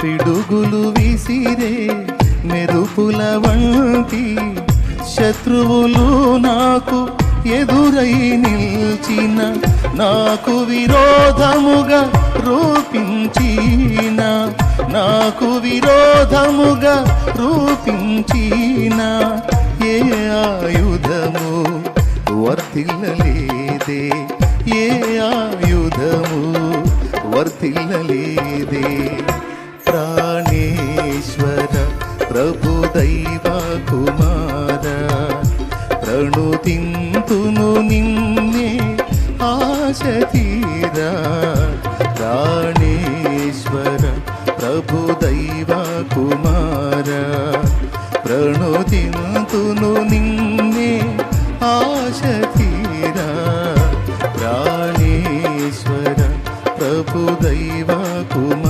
పిడుగులు విసిరే మెరుపుల వంటి శత్రువులు నాకు ఎదురై నిల్చిన, నాకు విరోధముగా రూపించిన, నాకు విరోధముగా రూపించిన ఏ ఆయుధము వర్తిల్లలేదే, ఏ ఆయుధము వర్తిల్లలేదే. ప్రాణేశ్వర ప్రభు దైవ కుమార, ప్రణుతింతును నిన్నే ఆశ తీరా. ప్రాణేశ్వర ప్రభు దైవ కుమార, ప్రణుతింతును నిన్నే ఆశ తీరా. ప్రాణేశ్వర ప్రభు దైవ కుమార.